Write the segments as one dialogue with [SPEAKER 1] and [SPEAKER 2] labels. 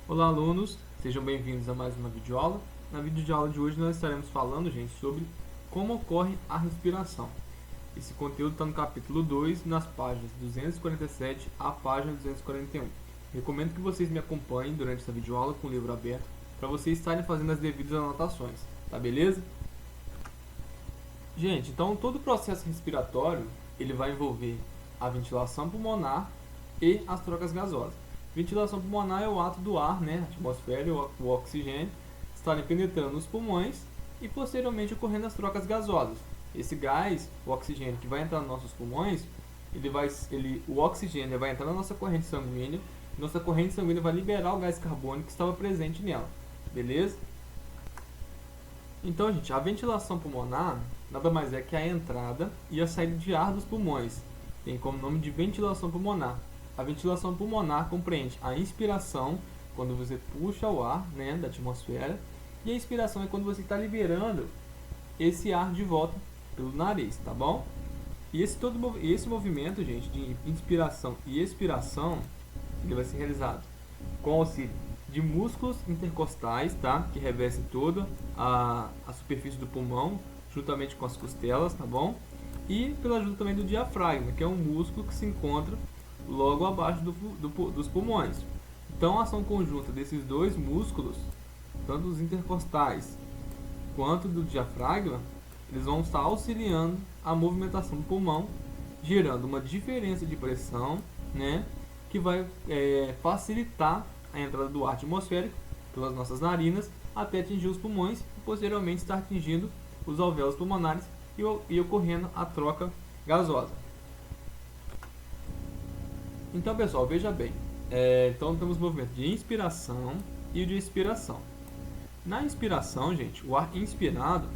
[SPEAKER 1] Olá, alunos, sejam bem-vindos a mais uma videoaula. Na videoaula de hoje nós estaremos falando, gente, sobre como ocorre a respiração. Esse conteúdo está no capítulo 2, nas páginas 247 à página 241. Recomendo que vocês me acompanhem durante essa videoaula com o livro aberto, para vocês estarem fazendo as devidas anotações, tá beleza? Gente, então todo o processo respiratório, ele vai envolver a ventilação pulmonar e as trocas gasosas. Ventilação pulmonar é o ato do ar, né, a atmosfera e o oxigênio estarem penetrando nos pulmões e posteriormente ocorrendo as trocas gasosas. Esse gás, o oxigênio que vai entrar nos nossos pulmões, o oxigênio vai entrar na nossa corrente sanguínea, e nossa corrente sanguínea vai liberar o gás carbônico que estava presente nela, beleza? Então, gente, a ventilação pulmonar nada mais é que a entrada e a saída de ar dos pulmões. Tem como nome de ventilação pulmonar. A ventilação pulmonar compreende a inspiração, quando você puxa o ar, né, da atmosfera, e a expiração é quando você está liberando esse ar de volta pelo nariz, tá bom? E esse movimento, gente, de inspiração e expiração, ele vai ser realizado com auxílio de músculos intercostais, tá? Que revestem toda a superfície do pulmão, juntamente com as costelas, tá bom? E pela ajuda também do diafragma, que é um músculo que se encontra logo abaixo dos pulmões. Então, a ação conjunta desses dois músculos, tanto os intercostais quanto do diafragma, eles vão estar auxiliando a movimentação do pulmão, gerando uma diferença de pressão, né? Que vai facilitar a entrada do ar atmosférico pelas nossas narinas até atingir os pulmões e posteriormente estar atingindo os alvéolos pulmonares e ocorrendo a troca gasosa. Então, pessoal, veja bem. Então, temos o movimento de inspiração e o de expiração. Na inspiração, gente, o ar inspirado,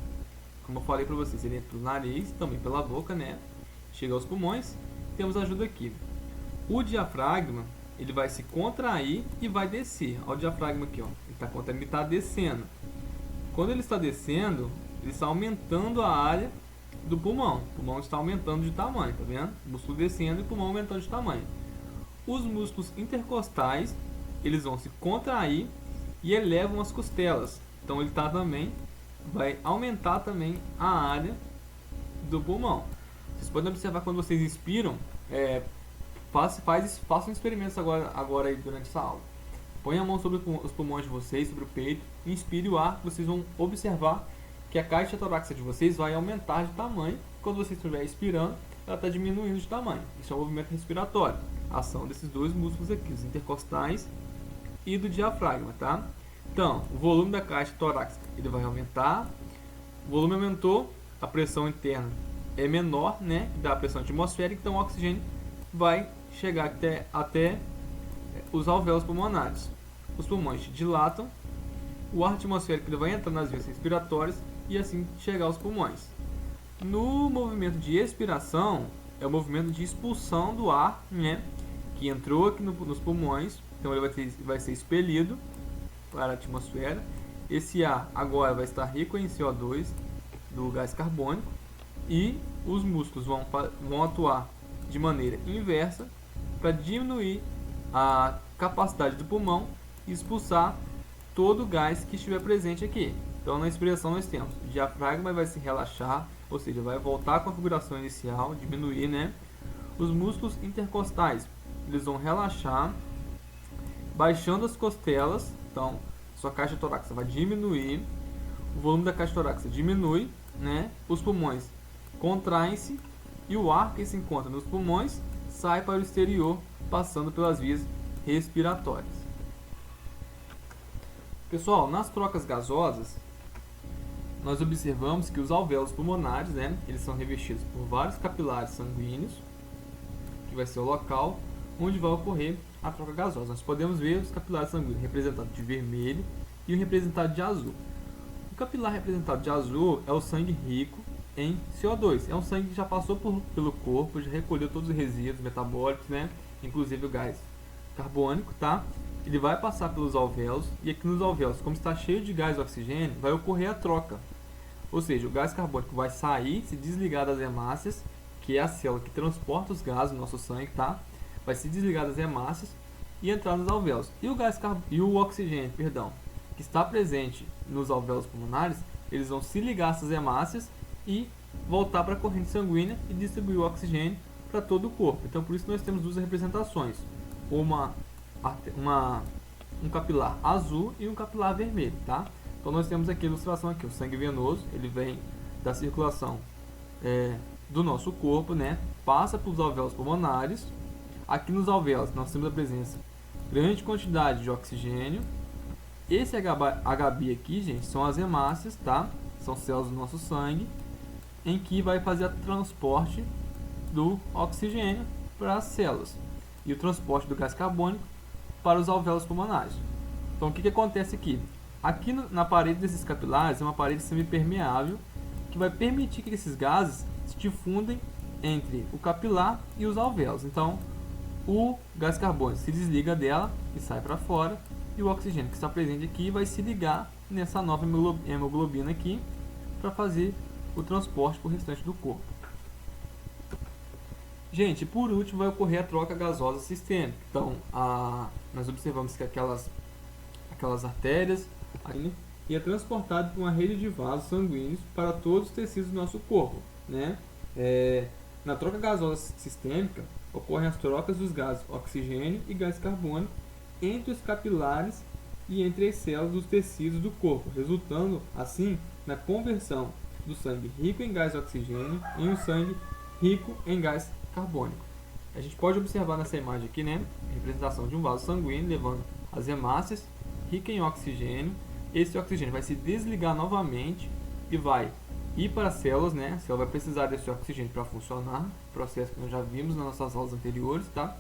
[SPEAKER 1] como eu falei para vocês, ele entra pelo nariz, também pela boca, né? Chega aos pulmões. Temos ajuda aqui. O diafragma, ele vai se contrair e vai descer. Olha o diafragma aqui, ó. Ele está descendo. Quando ele está descendo, ele está aumentando a área do pulmão. O pulmão está aumentando de tamanho, tá vendo? O músculo descendo e o pulmão aumentando de tamanho. Os músculos intercostais, eles vão se contrair e elevam as costelas. Então ele vai aumentar também a área do pulmão. Vocês podem observar quando vocês inspiram, façam experimentos agora aí durante essa aula. Põe a mão sobre os pulmões de vocês, sobre o peito, inspire o ar, vocês vão observar que a caixa torácica de vocês vai aumentar de tamanho. Quando você estiver expirando, ela está diminuindo de tamanho. Isso é um movimento respiratório. A ação desses dois músculos aqui, os intercostais e do diafragma, tá? Então, o volume da caixa torácica ele vai aumentar. O volume aumentou, a pressão interna é menor, né? Da pressão atmosférica, então o oxigênio vai chegar até os alvéolos pulmonares. Os pulmões dilatam, o ar atmosférico ele vai entrar nas vias respiratórias e assim chegar aos pulmões. No movimento de expiração, é o movimento de expulsão do ar, né, que entrou aqui nos pulmões, então ele vai ser expelido para a atmosfera. Esse ar agora vai estar rico em CO2, do gás carbônico, e os músculos vão atuar de maneira inversa para diminuir a capacidade do pulmão e expulsar todo o gás que estiver presente aqui. Então, na expiração nós temos o diafragma vai se relaxar, ou seja, vai voltar à configuração inicial, diminuir, né? Os músculos intercostais, eles vão relaxar, baixando as costelas, então sua caixa torácica vai diminuir, o volume da caixa torácica diminui, né? Os pulmões contraem-se e o ar que se encontra nos pulmões sai para o exterior, passando pelas vias respiratórias. Pessoal, nas trocas gasosas, nós observamos que os alvéolos pulmonares, né, eles são revestidos por vários capilares sanguíneos, que vai ser o local onde vai ocorrer a troca gasosa. Nós podemos ver os capilares sanguíneos representados de vermelho e o representado de azul. O capilar representado de azul é o sangue rico em CO2. É um sangue que já passou pelo corpo, já recolheu todos os resíduos metabólicos, né, inclusive o gás carbônico, tá? Ele vai passar pelos alvéolos e aqui nos alvéolos, como está cheio de gás e oxigênio, vai ocorrer a troca. Ou seja, o gás carbônico vai sair, se desligar das hemácias, que é a célula que transporta os gases no nosso sangue, tá? Vai se desligar das hemácias e entrar nos alvéolos. E o oxigênio, perdão, que está presente nos alvéolos pulmonares, eles vão se ligar a essas hemácias e voltar para a corrente sanguínea e distribuir o oxigênio para todo o corpo. Então, por isso nós temos duas representações, um capilar azul e um capilar vermelho, tá? Então nós temos aqui a ilustração aqui, o sangue venoso, ele vem da circulação do nosso corpo, né? Passa pelos alvéolos pulmonares. Aqui nos alvéolos nós temos a presença de grande quantidade de oxigênio. Esse HB aqui, gente, são as hemácias, tá? São células do nosso sangue, em que vai fazer o transporte do oxigênio para as células e o transporte do gás carbônico para os alvéolos pulmonares. Então, o que acontece aqui? Aqui na parede desses capilares é uma parede semipermeável que vai permitir que esses gases se difundem entre o capilar e os alvéolos. Então, o gás carbônico se desliga dela e sai para fora, e o oxigênio que está presente aqui vai se ligar nessa nova hemoglobina aqui para fazer o transporte para o restante do corpo. Gente, por último vai ocorrer a troca gasosa sistêmica. Então, nós observamos que aquelas artérias e é transportado por uma rede de vasos sanguíneos para todos os tecidos do nosso corpo, né? Na troca gasosa sistêmica ocorrem as trocas dos gases oxigênio e gás carbônico entre os capilares e entre as células dos tecidos do corpo, resultando assim na conversão do sangue rico em gás oxigênio em um sangue rico em gás carbônico. A gente pode observar nessa imagem aqui, né, a representação de um vaso sanguíneo levando as hemácias ricas em oxigênio. Esse oxigênio vai se desligar novamente e vai ir para as células, né? A célula vai precisar desse oxigênio para funcionar, processo que nós já vimos nas nossas aulas anteriores, tá?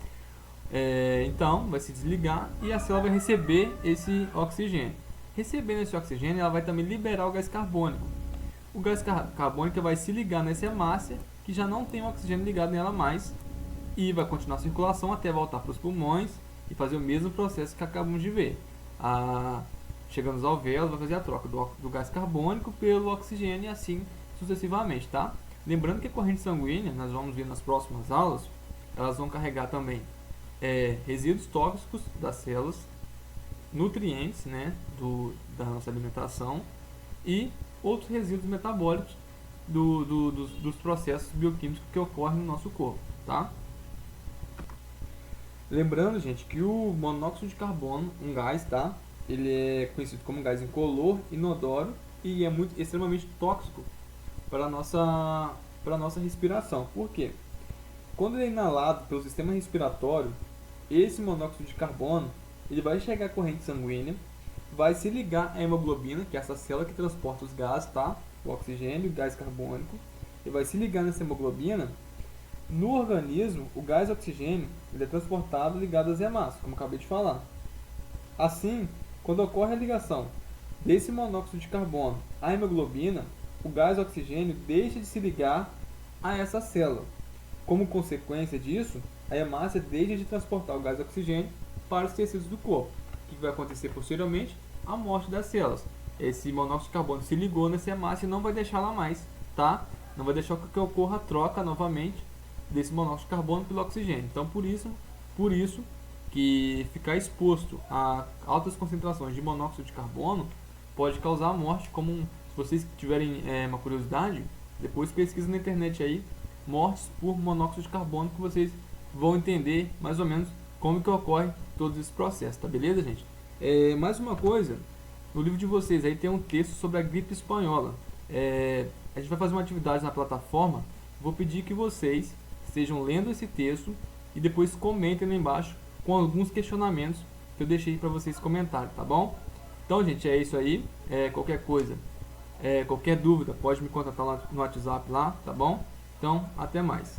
[SPEAKER 1] Então, vai se desligar e a célula vai receber esse oxigênio. Recebendo esse oxigênio, ela vai também liberar o gás carbônico. O gás carbônico vai se ligar nessa hemácia, que já não tem o oxigênio ligado nela mais, e vai continuar a circulação até voltar para os pulmões e fazer o mesmo processo que acabamos de ver. Chegando aos alvéolos, vai fazer a troca do gás carbônico pelo oxigênio e assim sucessivamente, tá? Lembrando que a corrente sanguínea, nós vamos ver nas próximas aulas, elas vão carregar também resíduos tóxicos das células, nutrientes, né, da nossa alimentação e outros resíduos metabólicos dos processos bioquímicos que ocorrem no nosso corpo, tá? Lembrando, gente, que o monóxido de carbono, um gás, tá? Ele é conhecido como gás incolor, inodoro e é extremamente tóxico para a nossa respiração. Por quê? Quando ele é inalado pelo sistema respiratório, esse monóxido de carbono ele vai chegar à corrente sanguínea, vai se ligar à hemoglobina, que é essa célula que transporta os gases, tá? O oxigênio e o gás carbônico. Ele vai se ligar nessa hemoglobina. No organismo, o gás oxigênio ele é transportado ligado às hemácias, como eu acabei de falar. Assim, quando ocorre a ligação desse monóxido de carbono à hemoglobina, o gás oxigênio deixa de se ligar a essa célula. Como consequência disso, a hemácia deixa de transportar o gás oxigênio para os tecidos do corpo. O que vai acontecer posteriormente? A morte das células. Esse monóxido de carbono se ligou nessa hemácia e não vai deixar lá mais, tá? Não vai deixar que ocorra a troca novamente desse monóxido de carbono pelo oxigênio. Então, por isso que ficar exposto a altas concentrações de monóxido de carbono pode causar morte. Se vocês tiverem uma curiosidade, depois pesquisa na internet aí, mortes por monóxido de carbono, que vocês vão entender mais ou menos como que ocorre todos esses processos, tá beleza, gente? Mais uma coisa, no livro de vocês aí tem um texto sobre a gripe espanhola. A gente vai fazer uma atividade na plataforma, vou pedir que vocês estejam lendo esse texto e depois comentem lá embaixo com alguns questionamentos que eu deixei para vocês comentarem, tá bom? Então, gente, é isso aí. Qualquer coisa, qualquer dúvida, pode me contatar lá no WhatsApp lá, tá bom? Então, até mais.